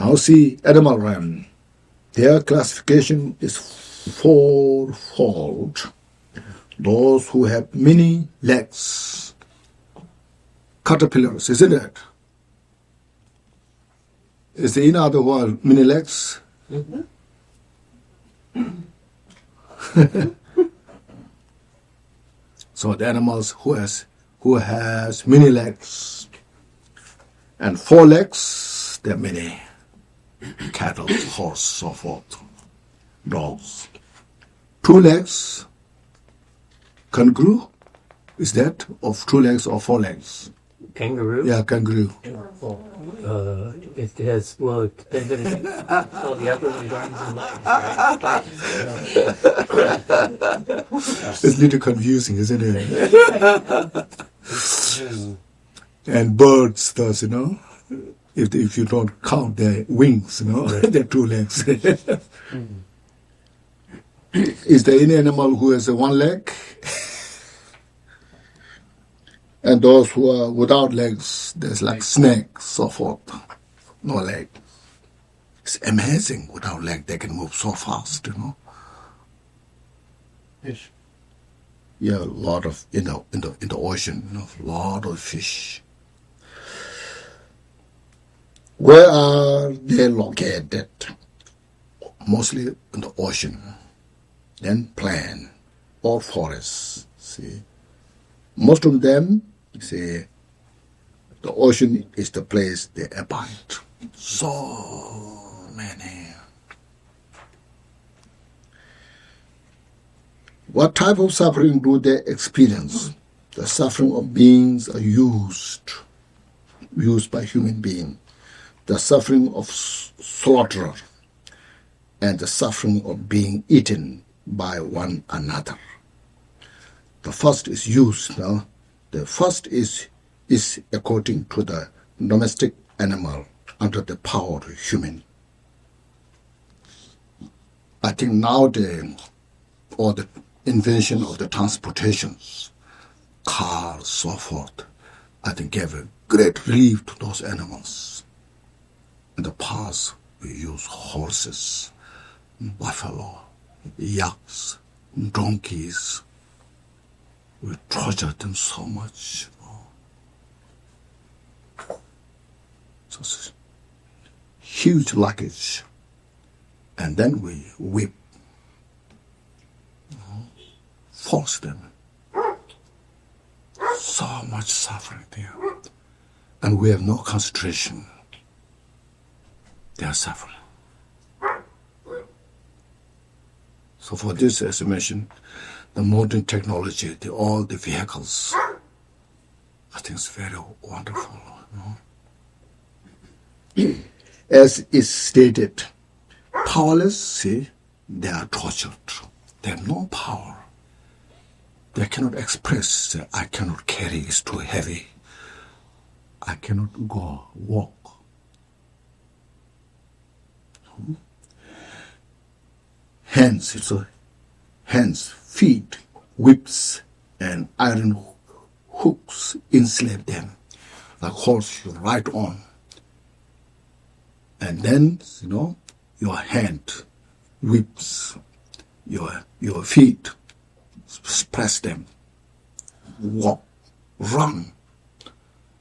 Now see animal realm. Their classification is fourfold. Those who have many legs, caterpillars, isn't it? Is there any other who have many legs? Mm-hmm. So the animals who has many legs, and 4 legs, there are many. Cattle, horse, so forth. Dogs. 2 legs, kangaroo. Is that of 2 legs or 4 legs? Kangaroo? Yeah, kangaroo. It has, well, it depends on the upper and arms and legs, right? It's a little confusing, isn't it? And birds, thus, if you don't count their wings, their 2 legs. Is there any animal who has 1 leg? And those who are without legs, there's like snakes, so forth. No leg. It's amazing. Without leg, they can move so fast, Fish. Yeah, a lot of in the ocean, a lot of fish. Where are they located? Mostly in the ocean, then plain or forests. See, most of them, see, the ocean is the place they abide. So many. What type of suffering do they experience? The suffering of beings are used by human beings. The suffering of slaughter and the suffering of being eaten by one another. The first is used. The first is according to the domestic animal under the power of human. I think now the invention of the transportations, cars, so forth, I think gave a great relief to those animals. In the past, we used horses, buffalo, yaks, donkeys. We tortured them so much. So it's huge luggage. And then we whip, force them. So much suffering there. And we have no concentration. They are suffering. So for this, as I mentioned, the modern technology, all the vehicles, I think it's very wonderful. As is stated, powerless, see, they are tortured. They have no power. They cannot express, I cannot carry, it's too heavy. I cannot walk. Hands, feet, whips, and iron hooks enslave them, like horse you ride on. And then, your hand whips, your feet press them, walk, run.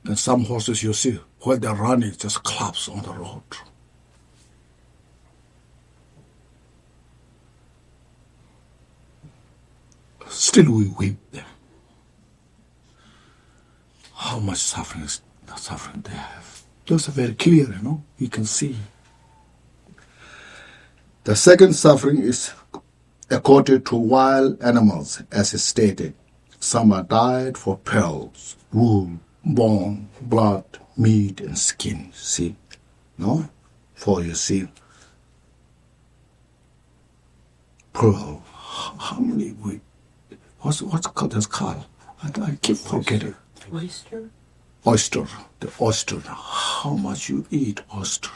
And some horses you see, while they're running, just collapse on the road. Still we whip them. How much suffering they have. Those are very clear, you can see. The second suffering is according to wild animals, as is stated. Some are died for pearls, wool, bone, blood, meat, and skin. See? No? For you see, pearl. How many we? What's called this called? I keep forgetting. Oyster. The oyster. How much you eat oyster?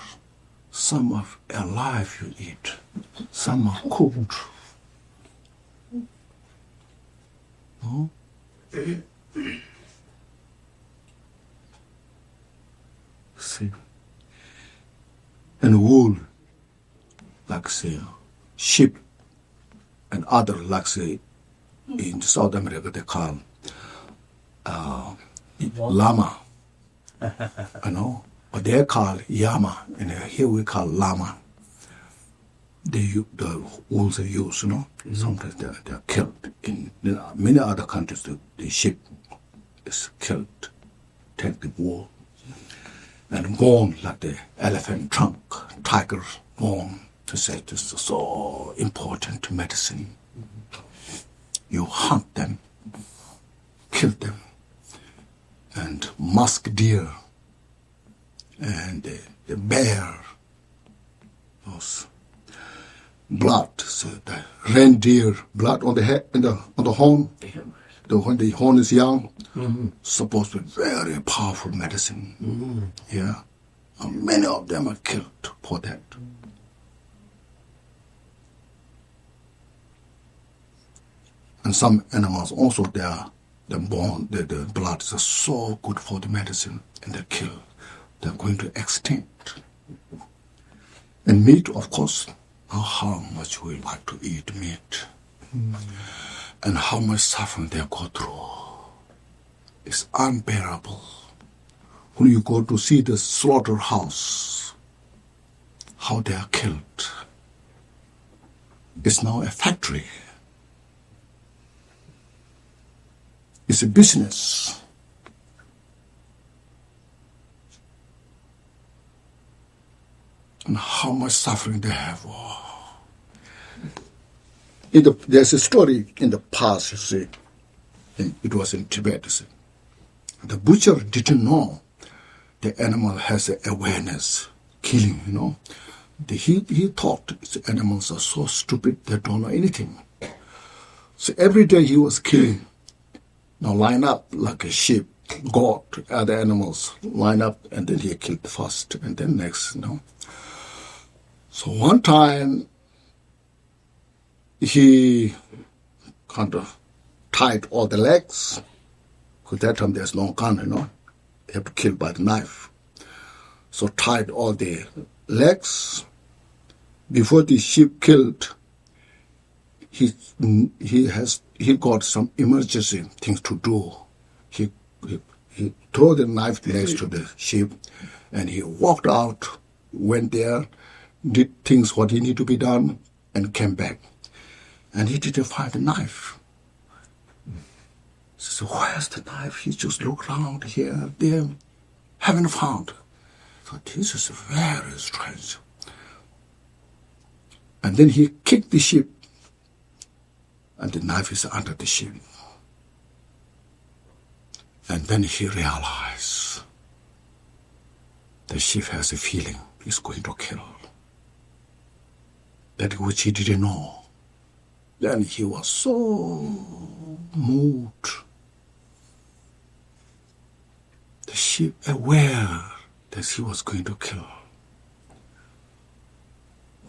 Some are alive you eat. Some are cooked. No? See? and wool, like say sheep and other, like say in South America they call llama, but they call yama, and here we call llama. The wools are used, Sometimes they're killed. In many other countries, the sheep is killed, take the wool, and bone like the elephant trunk, tiger bone. To say this is so important medicine. You hunt them, kill them, and musk deer, and the bear, those blood, so the reindeer blood on the head, on the horn. When the horn is young, supposed to be very powerful medicine. Yeah, and many of them are killed for that. And some animals also, the blood is so good for the medicine, and they kill. They're going to extinct. And meat, of course, how much we like to eat meat, and how much suffering they go through. It's unbearable. When you go to see the slaughterhouse, how they are killed. It's now a factory. It's a business. And how much suffering they have. Oh. There's a story in the past, you see. It was in Tibet. You see. The butcher didn't know the animal has an awareness, killing, He thought the animals are so stupid, they don't know anything. So every day he was killing. Now line up like a sheep, goat, other animals, line up, and then he killed the first, and then next, So one time, he kind of tied all the legs, because that time there's no gun, You have to kill by the knife. So tied all the legs. Before the sheep killed, he got some emergency things to do. He threw the knife next to the sheep, and he walked out, went there, did things what he needed to be done, and came back. And he didn't find the knife. So where's the knife? He just looked around here, there, haven't found. So this is very strange. And then he kicked the sheep, and the knife is under the sheep. And then he realized the sheep has a feeling he's going to kill. That which he didn't know. Then he was so moved. The sheep aware that he was going to kill.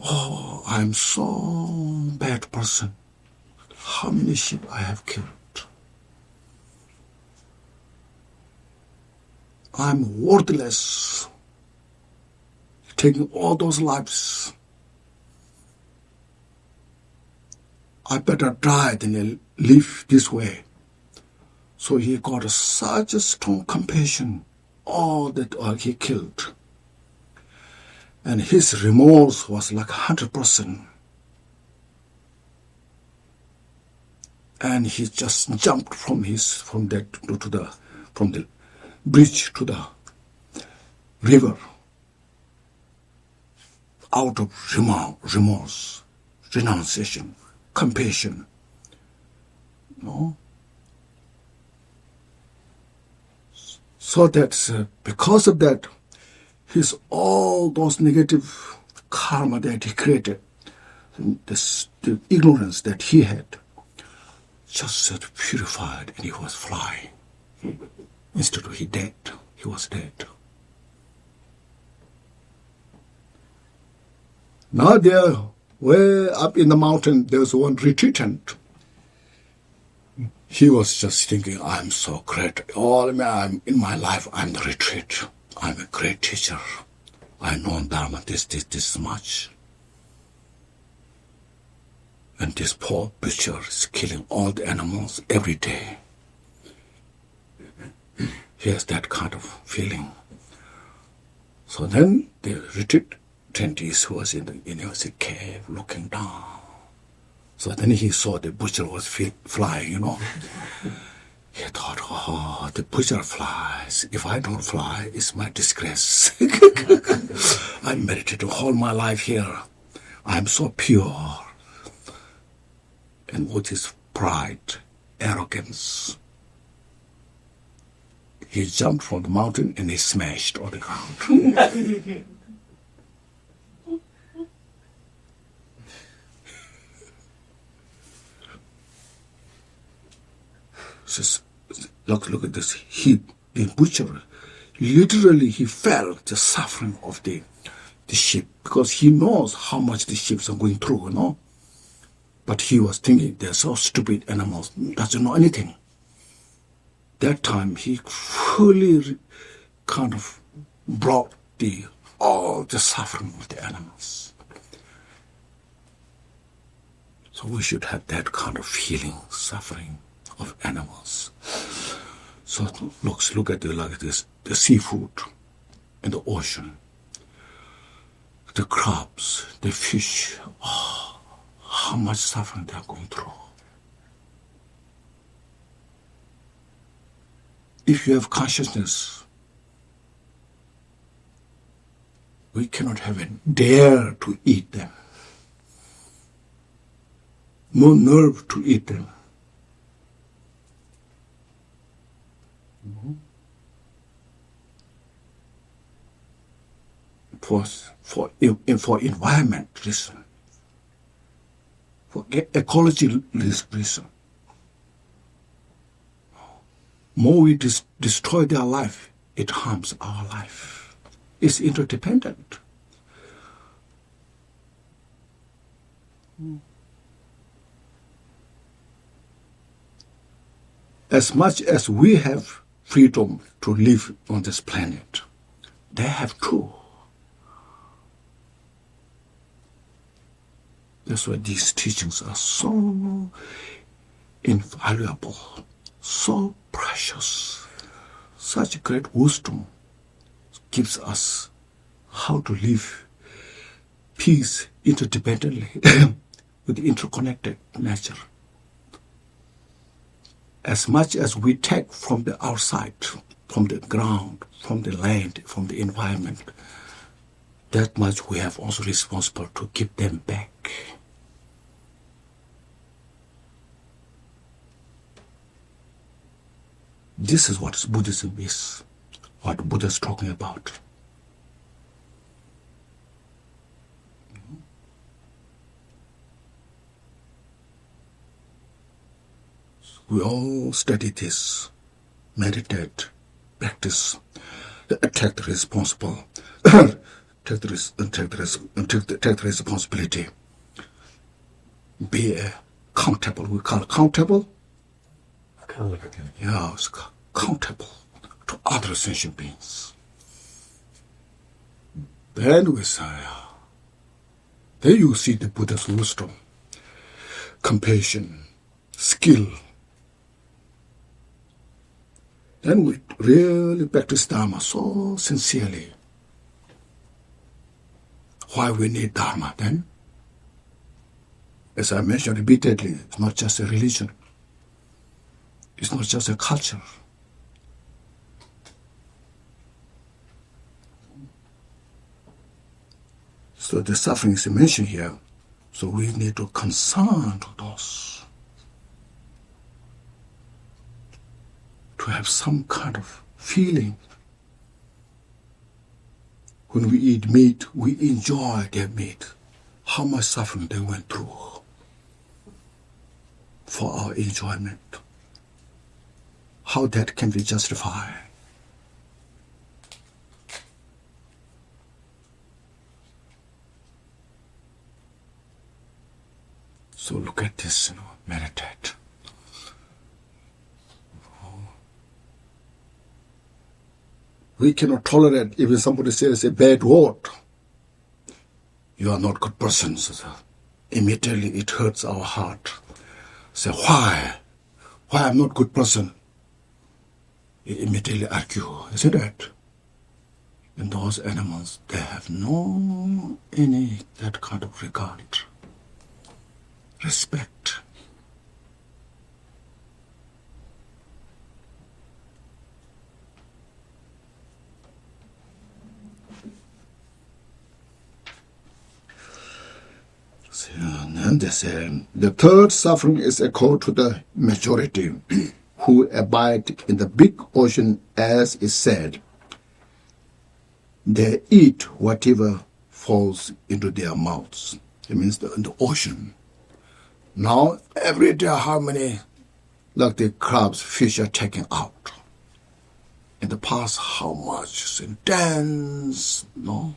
Oh, I'm so bad person. How many sheep I have killed? I'm worthless. Taking all those lives. I better die than live this way. So he got such a strong compassion, all that he killed. And his remorse was like 100%. And he just jumped from the bridge to the river, out of remorse, renunciation, compassion. So that because of that, all those negative karma that he created, the ignorance that he had, just purified, and he was flying. Instead of he was dead. Now there, way up in the mountain, there's one retreatant. He was just thinking, I'm so great. In my life, I'm the retreat. I'm a great teacher. I know Dharma this much. And this poor butcher is killing all the animals every day. He has that kind of feeling. So then the retreat attendees was in the university cave looking down. So then he saw the butcher was flying, He thought, oh, the butcher flies. If I don't fly, it's my disgrace. I meditated all my life here. I'm so pure. And with his pride, arrogance, he jumped from the mountain and he smashed on the ground. Says, look at this. The butcher, literally he felt the suffering of the sheep because he knows how much the sheep are going through, But he was thinking, they're so stupid animals, doesn't know anything. That time he fully kind of brought all the suffering of the animals. So we should have that kind of feeling, suffering of animals. So look at the seafood in the ocean, the crabs, the fish. Oh, how much suffering they are going through. If you have consciousness, we cannot have a dare to eat them. No nerve to eat them. For environment reason, for ecology reason. More we destroy their life, it harms our life. It's interdependent. As much as we have freedom to live on this planet, they have too. That's why these teachings are so invaluable, so precious. Such great wisdom gives us how to live peace interdependently with the interconnected nature. As much as we take from the outside, from the ground, from the land, from the environment, that much we have also responsible to give them back. This is what Buddhism is, what Buddha is talking about. We all study this, meditate, practice, take the responsible, take the responsibility, be accountable. We call it accountable. Yeah, it's accountable to other sentient beings. Then we say, then you see the Buddha's wisdom, compassion, skill. Then we really practice Dharma so sincerely. Why we need Dharma then? As I mentioned repeatedly, it's not just a religion. It's not just a culture. So the suffering is mentioned here. So we need to concern to those. To have some kind of feeling. When we eat meat, we enjoy their meat. How much suffering they went through for our enjoyment. How that can be justified. So look at this, meditate. We cannot tolerate even somebody says a bad word. You are not a good person. So immediately it hurts our heart. Say, why? Why I'm not a good person? You immediately argue, isn't it? And those animals, they have no any that kind of regard, respect. So, and they say, the third suffering is equal to the majority who abide in the big ocean, as is said. They eat whatever falls into their mouths. It means in the ocean. Now, every day, how many, like the crabs, fish are taken out? In the past, how much? It's intense, no?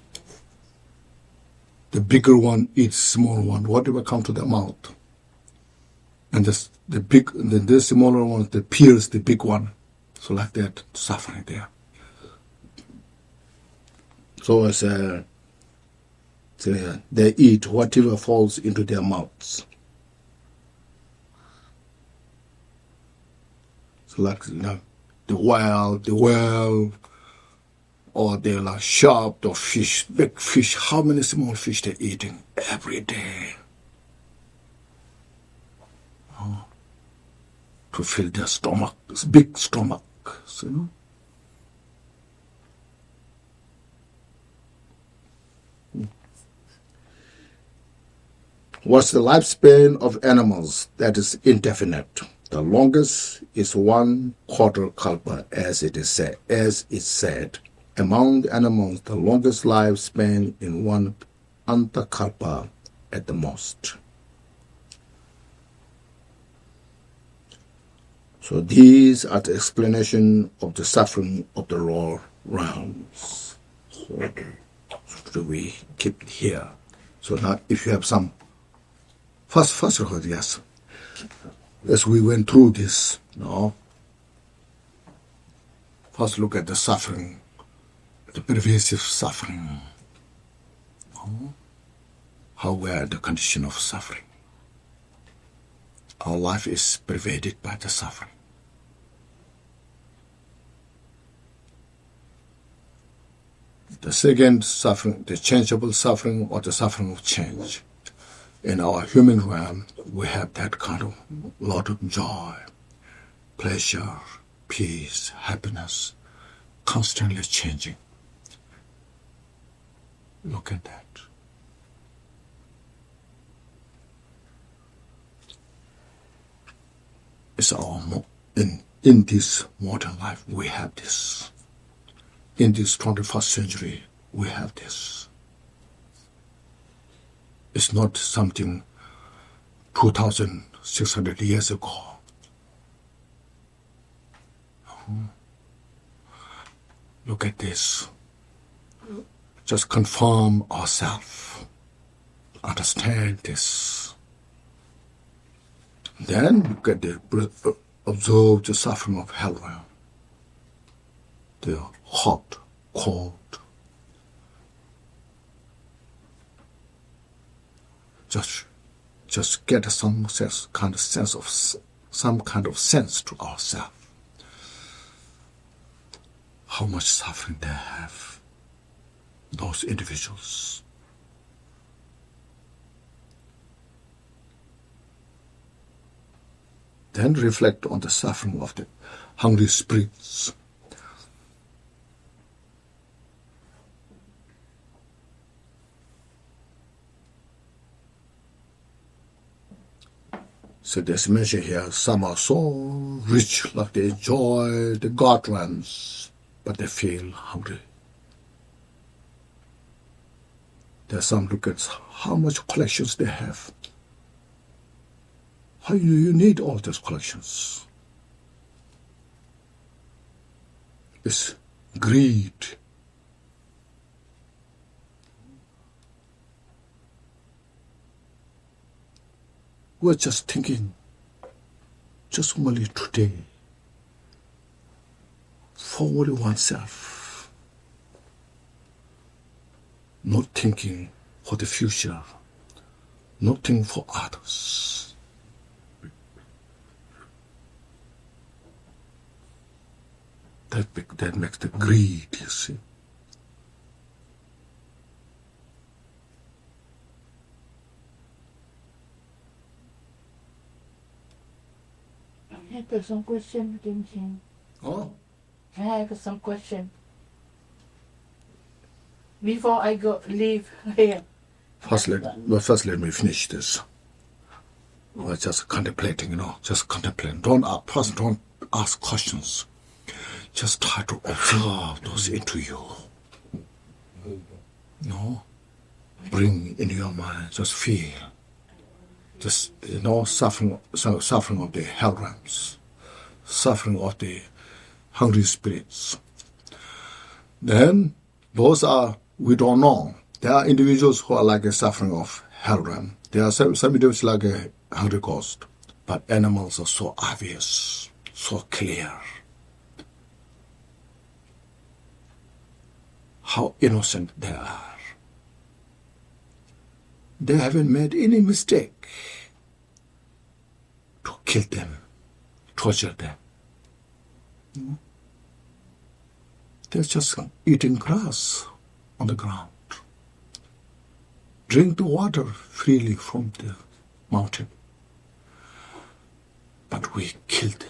The bigger one eats small one, whatever comes to their mouth. And the smaller ones, they pierce the big one. So like that, suffering there. So as they eat whatever falls into their mouths. So like the whale, or they're like shark or fish, big fish. How many small fish they're eating every day? Oh, to fill their stomach, this big stomach. So, What's the lifespan of animals? That is indefinite. The longest is 1/4 kalpa, as it is said. Among the animals, the longest lifespan in 1 antakalpa at the most. So these are the explanation of the suffering of the lower realms. So we keep it here. So now, if you have some first record, yes. As we went through this, first look at the suffering, the pervasive suffering. How we are the condition of suffering. Our life is pervaded by the suffering. The second suffering, the changeable suffering or the suffering of change. In our human realm, we have that kind of lot of joy, pleasure, peace, happiness, constantly changing. Look at that. It's in this modern life, we have this. In this 21st century, we have this. It's not something 2,600 years ago. Look at this. Just confirm ourselves. Understand this. Then look at observe the suffering of hell realm. The hot, cold. Just get some kind of sense to ourselves. How much suffering they have, those individuals. Then reflect on the suffering of the hungry spirits. So there's mention here, some are so rich, like they enjoy the gardens, but they feel hungry. There's some look at how much collections they have. How do you need all those collections? It's greed. We're just thinking, just only today, for only oneself. not thinking for the future, not thinking for others. That makes the greed, you see. I have some question, Khenchen. Oh, I have some question. Before I leave here. first let me finish this. We're just contemplating, just contemplating. Don't ask questions. Just try to observe those into you. Bring in your mind, just feel. Just, suffering of the hell realms, suffering of the hungry spirits. Then, those are, we don't know. There are individuals who are like a suffering of hell realm. There are some individuals like a hungry ghost. But animals are so obvious, so clear. How innocent they are. They haven't made any mistake to kill them, torture them. They're just eating grass on the ground. Drink the water freely from the mountain. But we kill them.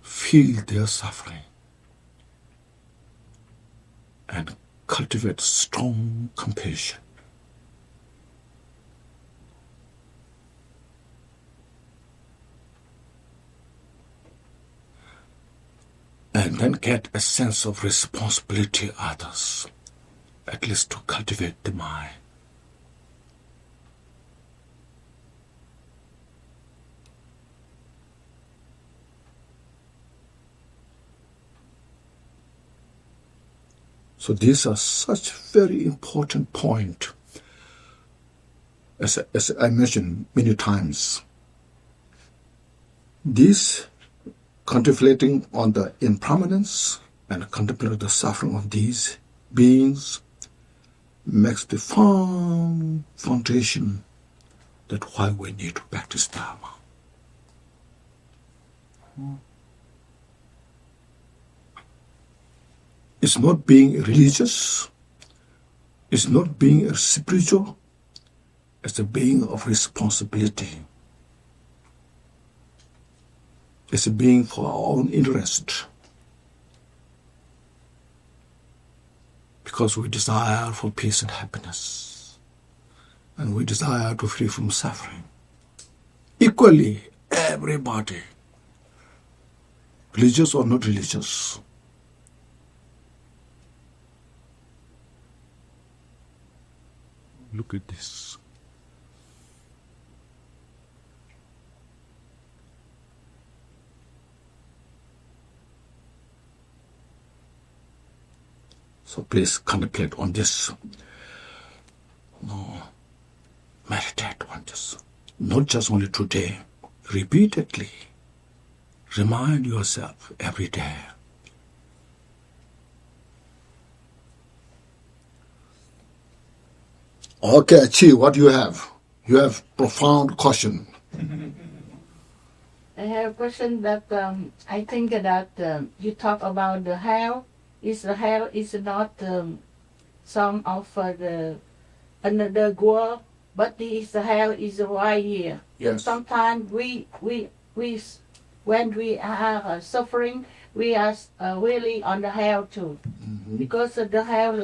Feel their suffering and cultivate strong compassion. And then get a sense of responsibility to others, at least to cultivate the mind. So these are such very important point. As I mentioned many times, this contemplating on the impermanence and contemplating the suffering of these beings makes the firm foundation that why we need to practice Dharma. It's not being religious, it's not being spiritual, it's a being of responsibility. It's a being for our own interest. Because we desire for peace and happiness. And we desire to free from suffering. Equally, everybody, religious or not religious, look at this. So please contemplate on this. Meditate on this. Not just only today, repeatedly. Remind yourself every day. Okay, Chi, what do you have? You have profound question. I have a question that I think that you talk about the hell. The hell is not some of the another world, but the hell is right here. Yes. Sometimes we when we are suffering, we are really on the hell too, because of the hell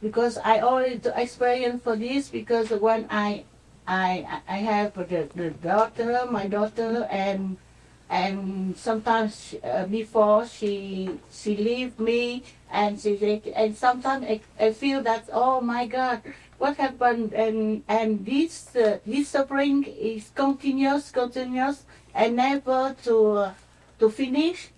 because I already experience for this, because when I have my daughter, and sometimes before she leave me, and sometimes I feel that, oh my God, what happened, and this suffering is continuous and never to finish,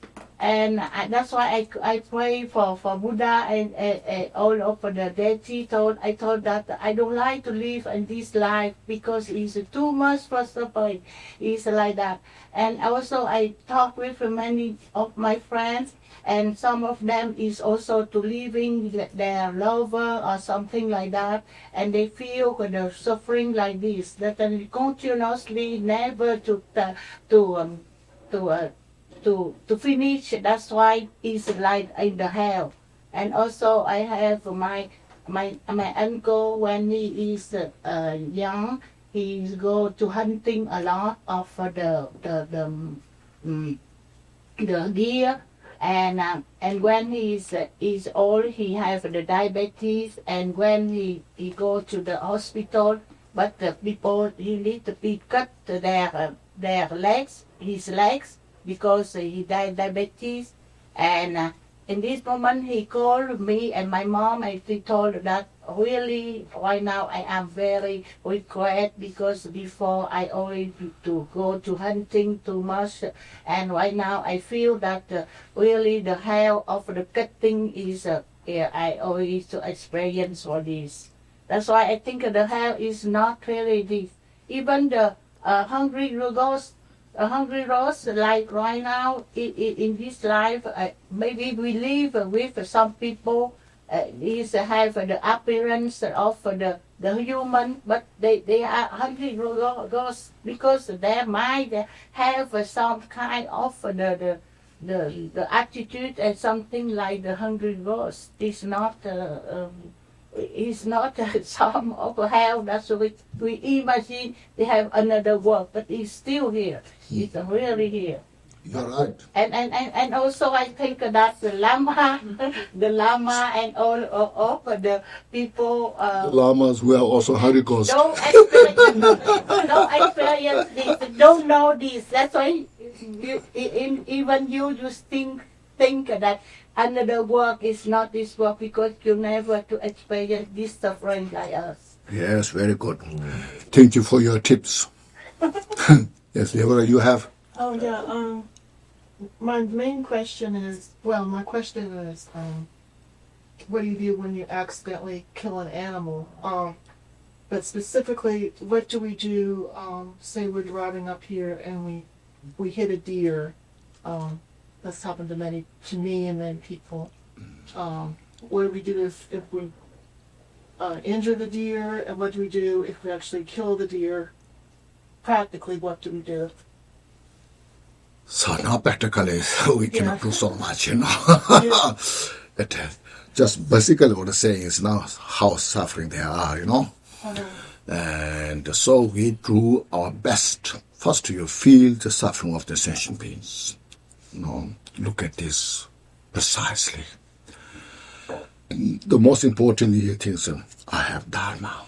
that's why I pray for Buddha and all over the deity. I thought that I don't like to live in this life because it's too much for suffering. It's like that. And also I talk with many of my friends, and some of them is also to leaving their lover or something like that, and they feel the suffering like this, that they continuously never to finish. That's why it's like in the hell. And also I have my uncle, when he is young, he go to hunting a lot of the deer, and when he's old, he have the diabetes, and when he go to the hospital, but the people, he need to be cut their legs, his legs, because he died diabetes. And in this moment he called me and my mom, and he told that really right now I am very regret, because before I always to go to hunting too much, and right now I feel that really the hell of the cutting is I always to experience all this. That's why I think the hell is not really this. Even the hungry ghost, like right now in this life, maybe we live with some people is have the appearance of the human, but they are hungry ghosts because their mind have some kind of the attitude and something like the hungry ghost. It's not some of hell. That's what we imagine they have another world, but it's still here. It's really here. You're right. And also I think that the Lama and all of the people. The Lamas were also hungry ghosts. Don't experience this, don't know this. That's why even you just think that another work is not this work, because you never to experience this suffering like us. Yes, very good. Thank you for your tips. Yes, Deborah, you have? Oh, yeah. My main question is, what do you do when you accidentally kill an animal? But specifically, what do we do, say we're driving up here and we hit a deer. That's happened to me and many people. What do we do if we injure the deer, and what do we do if we actually kill the deer? Practically, what do we do? So now practically, we cannot do so much, you know. Yeah. But just basically what I'm saying is now how suffering they are, you know. And so we do our best. First, you feel the suffering of the sentient beings. You know, look at this precisely. The most important things, I have Dharma.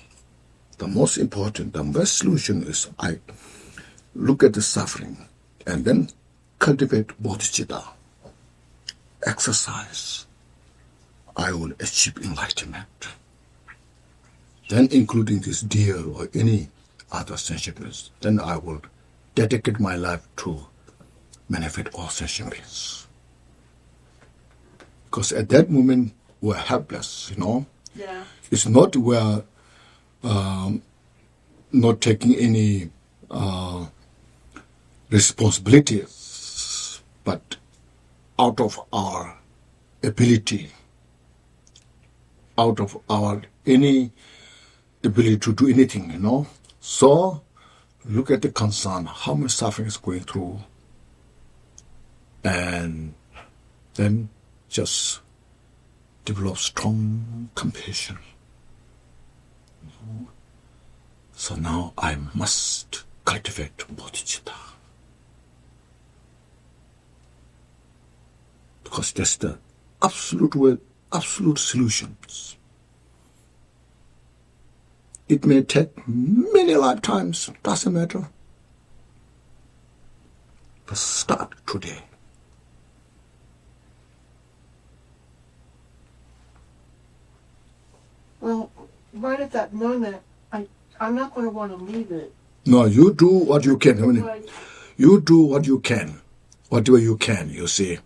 The most important, the best solution is I look at the suffering and then cultivate bodhicitta. Exercise. I will achieve enlightenment. Then including this deer or any other sentient beings, then I will dedicate my life to benefit all sentient beings. Because at that moment, we're helpless, you know. Yeah. It's not we're not taking any responsibilities, but out of our ability, out of our any ability to do anything, you know. So look at the concern, how much suffering is going through, and then just develop strong compassion. So now I must cultivate bodhicitta. Because that's the absolute way, absolute solutions. It may take many lifetimes, doesn't matter. But start today. Well, right at that moment, I'm not going to want to leave it. No, you do what you can. I mean, Right. you do what you can, whatever you can, you see.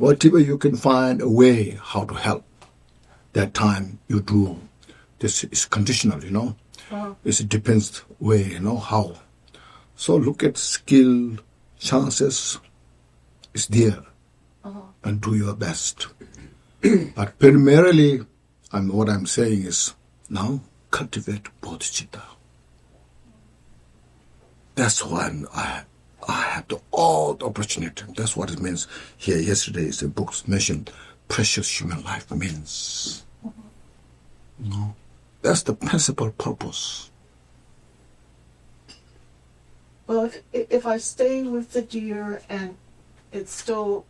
whatever you can find a way how to help. That time you do. This is conditional, you know. It depends way, you know, how. So look at skill, chances is there, and do your best. But primarily, what I'm saying is now cultivate bodhicitta. That's why I have all the opportunity. That's what it means. Here yesterday is the books mentioned precious human life means. No, that's the principal purpose. Well, if I stay with the deer and it's still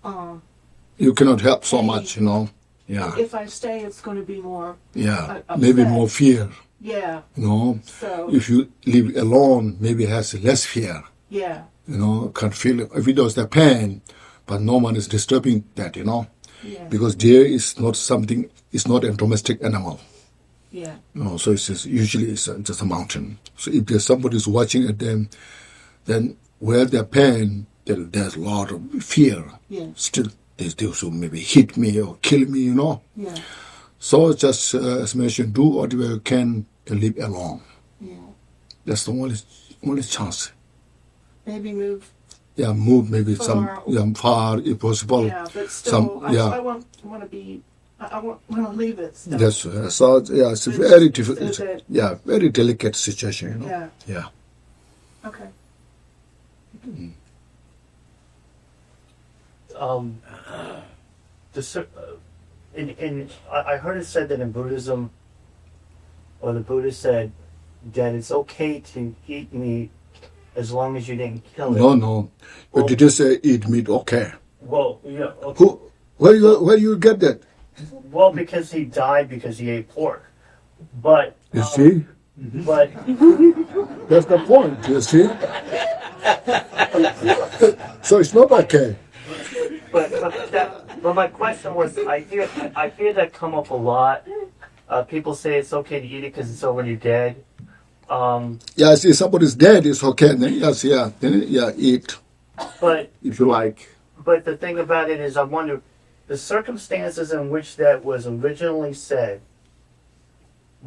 You cannot help so much, you know. Yeah, if I stay, it's going to be more yeah. upset. Maybe more fear. Yeah. You know, So if you live alone, maybe has less fear. yeah. You know, can feel it. If it does the pain, but no one is disturbing that, you know, Yeah. because deer is not something. It's not a domestic animal. Yeah. You know, so it's usually it's just a mountain. So if there's somebody who's watching at them, then where their pain, there's a lot of fear. Yeah. Still, they also maybe hit me or kill me, you know. Yeah. So just as mentioned, do whatever you can and live alone. Yeah. That's the only chance. Maybe move. Yeah, move maybe Far. far if possible. Yeah, but still, yeah. I want to be. I want to leave it. Still. That's so. Yeah, it's a But very just so difficult. that- Yeah, very delicate situation. You know. Yeah. Yeah. Okay. I heard it said that in Buddhism, or the Buddha said that it's okay to eat meat as long as you didn't kill it. No. But did you say eat meat? Okay. Well, yeah. Okay. Where you get that? Well, because he died because he ate pork. But You see, but that's the point. You see. So it's not okay. but my question was, I hear that come up a lot. People say it's okay to eat it because it's already dead. Yeah, see, somebody's dead, it's okay. Then yes, yeah, then yeah, eat But if you like. But the thing about it is, I wonder, the circumstances in which that was originally said,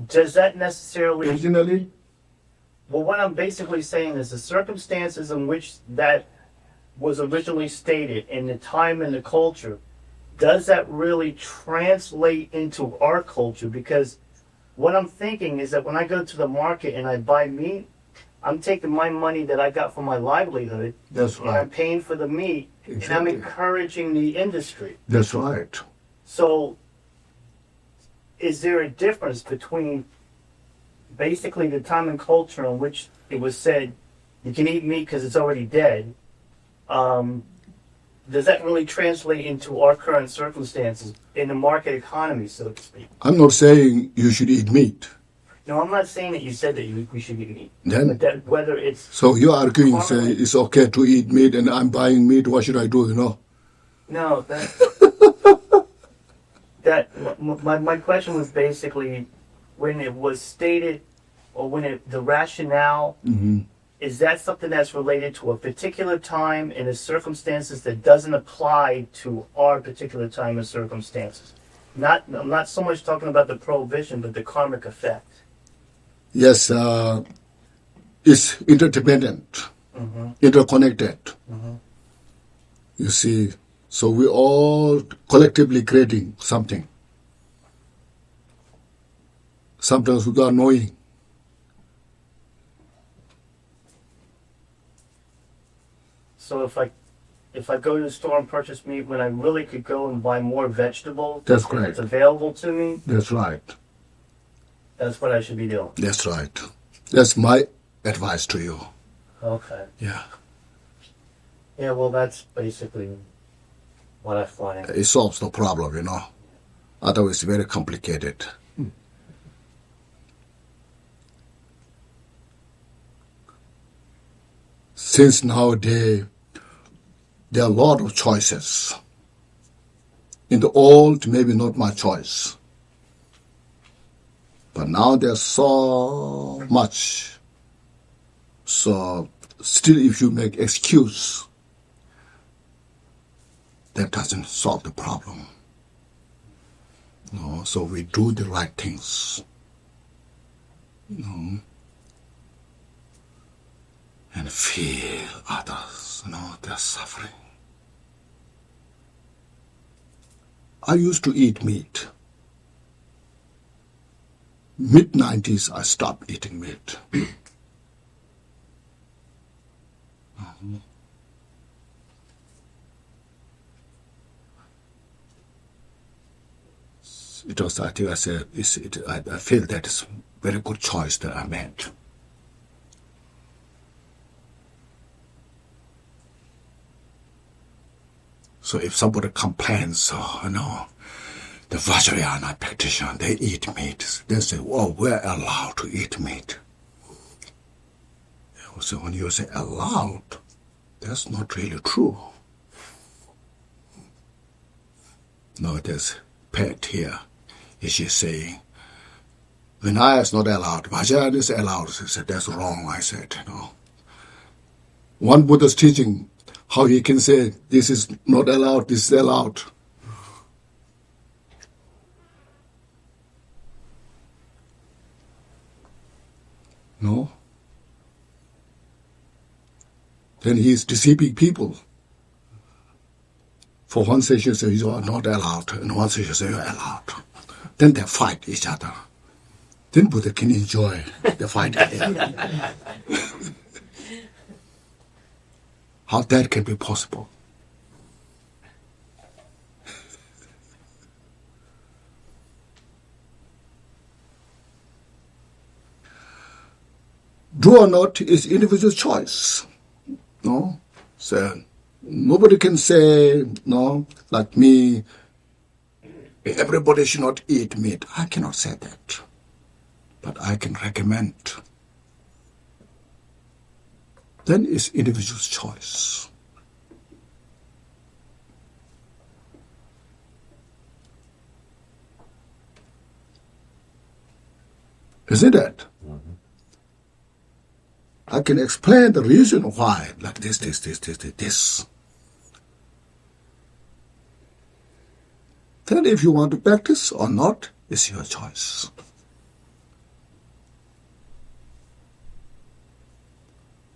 does that necessarily... Originally, Well, what I'm basically saying is the circumstances in which that was originally stated in the time and the culture, does that really translate into our culture? Because what I'm thinking is that when I go to the market and I buy meat, I'm taking my money that I got from my livelihood, that's and I'm right. paying for the meat, and I'm Exactly. encouraging the industry. That's right. So, is there a difference between basically the time and culture in which it was said you can eat meat because it's already dead? Does that really translate into our current circumstances in the market economy, so to speak? I'm not saying you should eat meat. No, I'm not saying that you said that we should eat meat. Then, But that whether it's... so you're arguing, say it's okay to eat meat, and I'm buying meat. What should I do? You know? No, my question was basically when it was stated, or when the rationale, is that something that's related to a particular time and the circumstances that doesn't apply to our particular time and circumstances? I'm not so much talking about the prohibition, but the karmic effect. Yes, it's interdependent, interconnected. You see, so we all collectively creating something. Sometimes without knowing. So if I go to the store and purchase meat when I really could go and buy more vegetables, That's if correct. it's available to me, That's right. that's what I should be doing. That's right. That's my advice to you. Okay. Yeah. Yeah, well, that's basically what I find. It solves the problem, you know. Otherwise, it's very complicated. Since nowadays, there are a lot of choices. In the old, maybe not my choice. But now there's so much. So still if you make excuse, that doesn't solve the problem. No, so we do the right things. No, and feel others, their suffering. I used to eat meat. Mid-90s, I stopped eating meat. It was, I think I said, I feel that it's a very good choice that I made. So if somebody complains, the Vajrayana practitioner, they eat meat, they say, oh, we're allowed to eat meat. So when you say allowed, that's not really true. No, there's pet here. She's saying, Vinaya is not allowed, Vajrayana is allowed. She said, that's wrong, I said, One Buddha's teaching, how he can say, this is not allowed, this is allowed. No? Then he is deceiving people. For one session say you are not allowed, and one session say you are allowed. Then they fight each other. Then Buddha can enjoy the fight. How that can be possible? Do or not is individual choice. No? So nobody can say, like me, everybody should not eat meat. I cannot say that. But I can recommend. Then it's individual's choice. Isn't it? I can explain the reason why, like this. Then if you want to practice or not, it's your choice.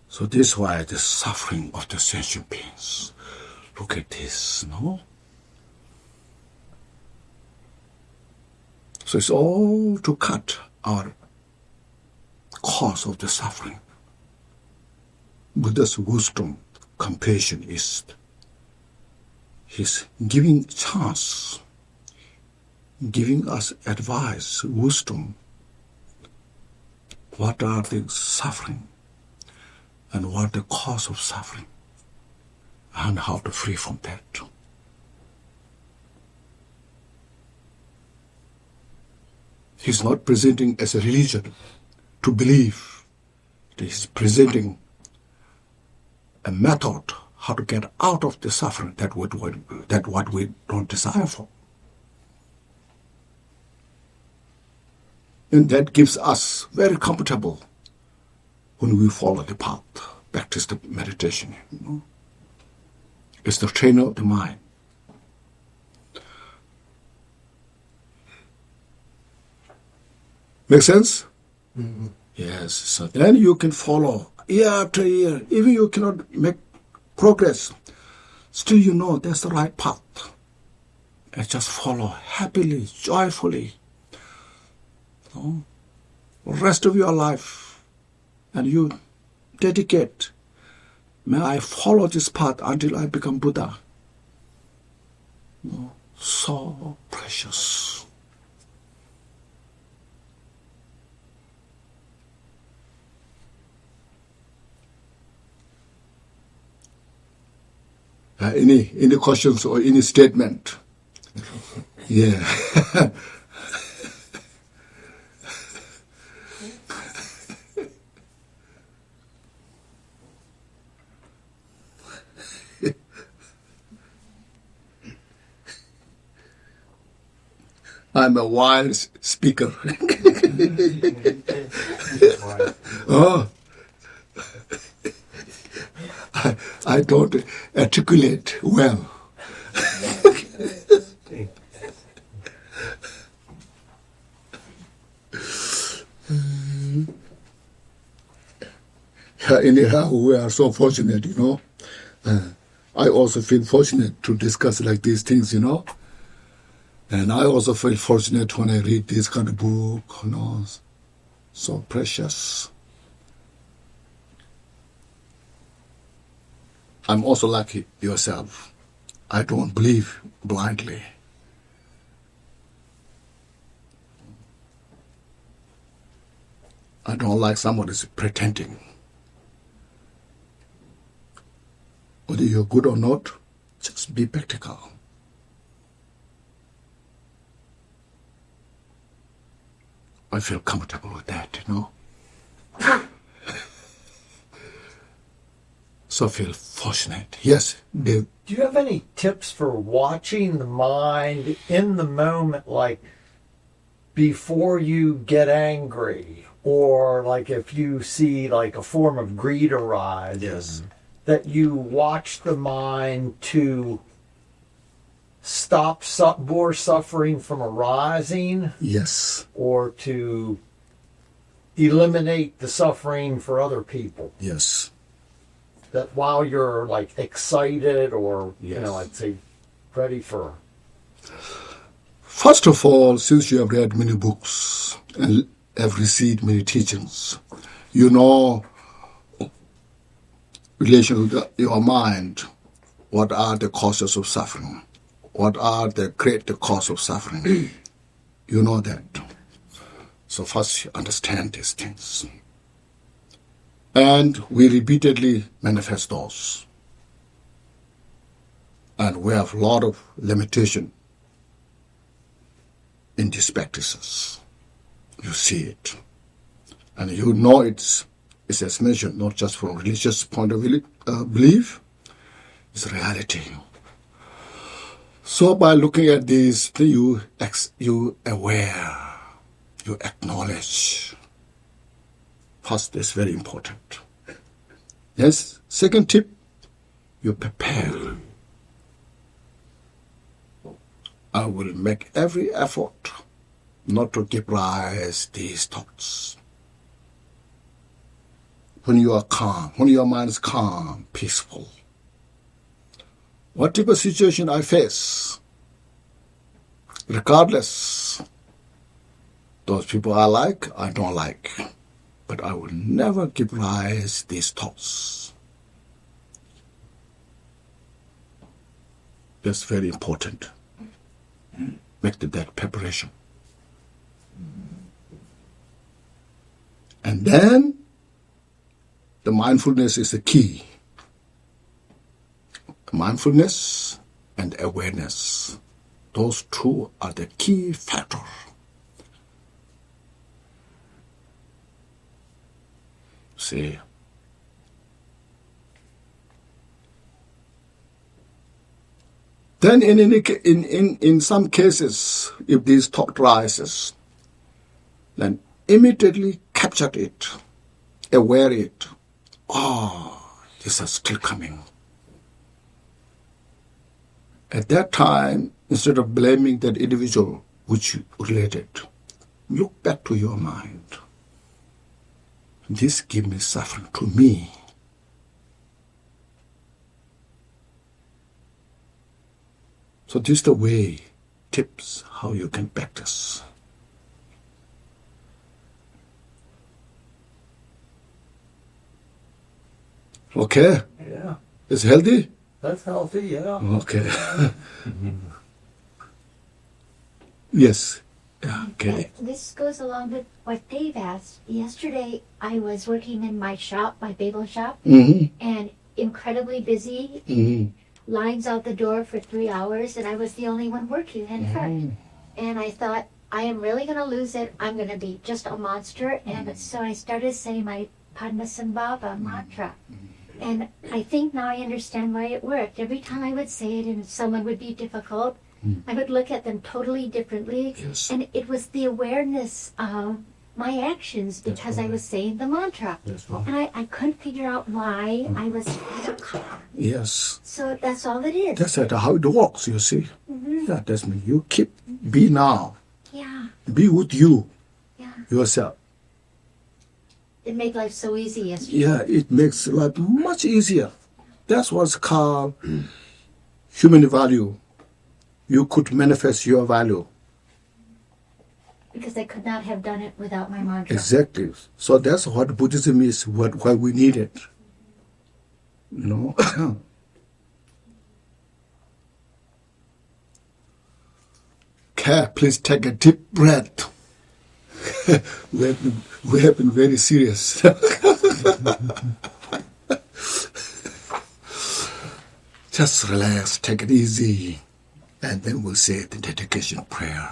So this is why the suffering of the sentient beings. Look at this, So it's all to cut our cause of the suffering. Buddha's wisdom, compassion is he's giving chance, giving us advice, wisdom. What are the suffering and what the cause of suffering and how to free from that. He's not presenting as a religion to believe. He's presenting a method how to get out of the suffering that what we don't desire for. And that gives us very comfortable when we follow the path, practice the meditation. It's the trainer of the mind. Make sense? Mm-hmm. Yes. So then you can follow year after year. Even you cannot make progress, still you know that's the right path. And just follow happily, joyfully. The rest of your life. And you dedicate, may I follow this path until I become Buddha. So precious. Any questions or any statement? Yeah. I'm a wild speaker. Oh. I don't articulate well. anyhow, we are so fortunate, you know. I also feel fortunate to discuss like these things, you know. And I also feel fortunate when I read this kind of book, you know, so precious. I'm also like yourself. I don't believe blindly. I don't like somebody pretending. Whether you're good or not, just be practical. I feel comfortable with that, you know. So I feel fortunate. Yes, Dave. Do you have any tips for watching the mind in the moment, like before you get angry, or like if you see like a form of greed arise? Yes. That you watch the mind to stop more suffering from arising? Yes. Or to eliminate the suffering for other people? Yes. That while you're like excited or, Yes. you know, I'd say ready for... First of all, since you have read many books and have received many teachings, you know relation with your mind, what are the causes of suffering? What are the great causes of suffering? You know that. So first you understand these things. And we repeatedly manifest those. And we have a lot of limitation in these practices. You see it. And you know it's as mentioned, not just from religious point of view, belief, it's reality. So by looking at these, you aware, you acknowledge. First, that's very important. Yes. Second tip, you prepare. I will make every effort not to give rise to these thoughts. When you are calm, when your mind is calm, peaceful, whatever situation I face, regardless, those people I like, I don't like, but I will never give rise to these thoughts. That's very important. Make that preparation. And then the mindfulness is the key. Mindfulness and awareness. Those two are the key factor. See. Then in some cases, if this thought rises, then immediately capture it, aware it. Oh, this is still coming. At that time, instead of blaming that individual which you related, look back to your mind. This gives me suffering to me. So this is the way, tips, how you can practice. Okay? Yeah. It's healthy? That's healthy, yeah. Okay. Yes. Yeah, okay. This goes along with what Dave asked. Yesterday, I was working in my shop, my bagel shop, and incredibly busy. Lines out the door for 3 hours, and I was the only one working in front. And I thought, I am really going to lose it. I'm going to be just a monster. And so I started saying my Padmasambhava mantra. And I think now I understand why it worked. Every time I would say it and someone would be difficult, I would look at them totally differently. Yes. And it was the awareness of my actions because I was saying the mantra. And I couldn't figure out why I was Yes. So that's all it is. That's how it works, you see. Yeah, that's me. You be now. Yeah. Be with you, Yeah. yourself. it make life so easy yesterday. Yeah, it makes life much easier. That's what's called human value. You could manifest your value. Because I could not have done it without my mantra. Exactly. So that's what Buddhism is, why we need it. You know? Okay, please take a deep breath. we have been very serious. Just relax, take it easy, and then we'll say the dedication prayer.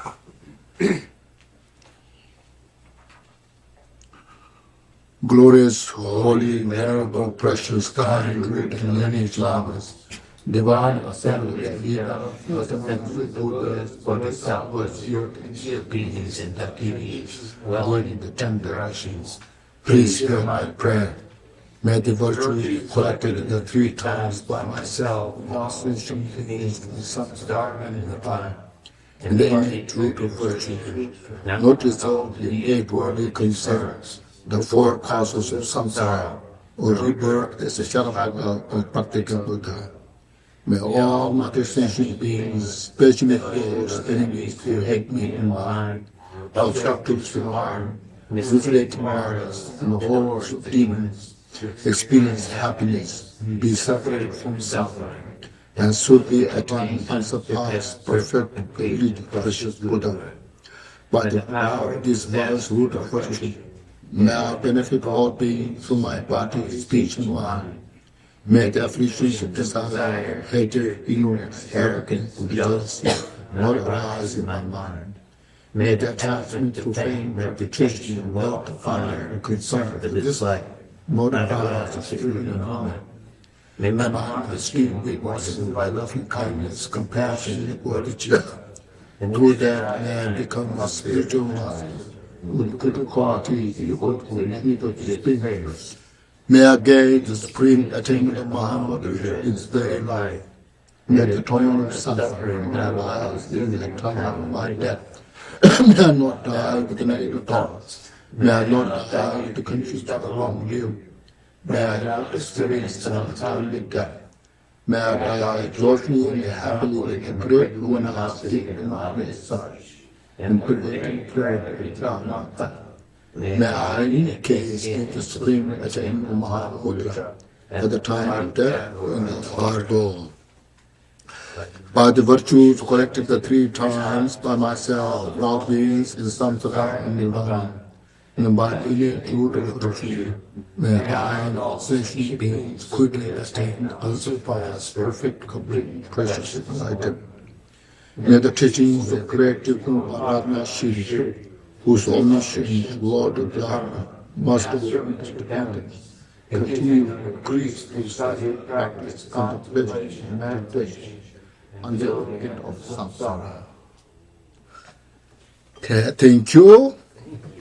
Glorious, holy, venerable, precious, kind, great, and lineage lamas, divine assembly of the Buddhas, Bodhisattvas, pure beings, and deities, dwelling in the 10 directions, please hear my prayer. May the virtues collected in the 3 times by myself, lost in beings in the sun's darkness in the time, and the innate root of virtue, not resolved in 8 worldly concerns, the 4 causes of samsara, or rebirth as a Sharavaka or practical Buddha. May all matter-sentient beings, especially those enemies who hate me in mind, obstructives to harm, mutilating martyrs, and the horrors of demons, experience happiness, be separated from suffering, and should be attain unsurpassed, perfect, and completely precious Buddha. By the power of this vast root of virtue, may I benefit all beings through my body, speech, and mind. May the afflictions of desire, hatred, ignorance, arrogance, and jealousy not arise in my mind. May the attachment to fame, reputation, wealth, honor, and concern for this life not arise in spirit and honor. May my mind be skilled with wisdom by loving kindness, compassion, and gratitude. And through that man become a spiritual life, with good qualities equal to the need of his behaviors. May I gain the supreme attainment of Muhammad in his very life. May the toil of suffering in our lives in the time of my death. May I not die with the negative thoughts. May I not die with the confused of the wrong view. May I not experience an untimely death. May I die joyfully and happily in the great luminosity in my such, and preventing prayer every time not that. May I in any case get the supreme attainment of Mahabuddha at the time of death in the hard goal. By the virtues collected the 3 times by myself, all beings in samsara and nirvana, and by the innate root of virtue, may I and all sentient beings quickly attain unsurpassed, perfect, complete, precious enlightenment. May the teachings of creative Mahatma Shri, whose omniscience, Lord of Dharma, master of independence, continue to increase through study, practice, contemplation, and meditation, until the end of samsara. Okay, thank you.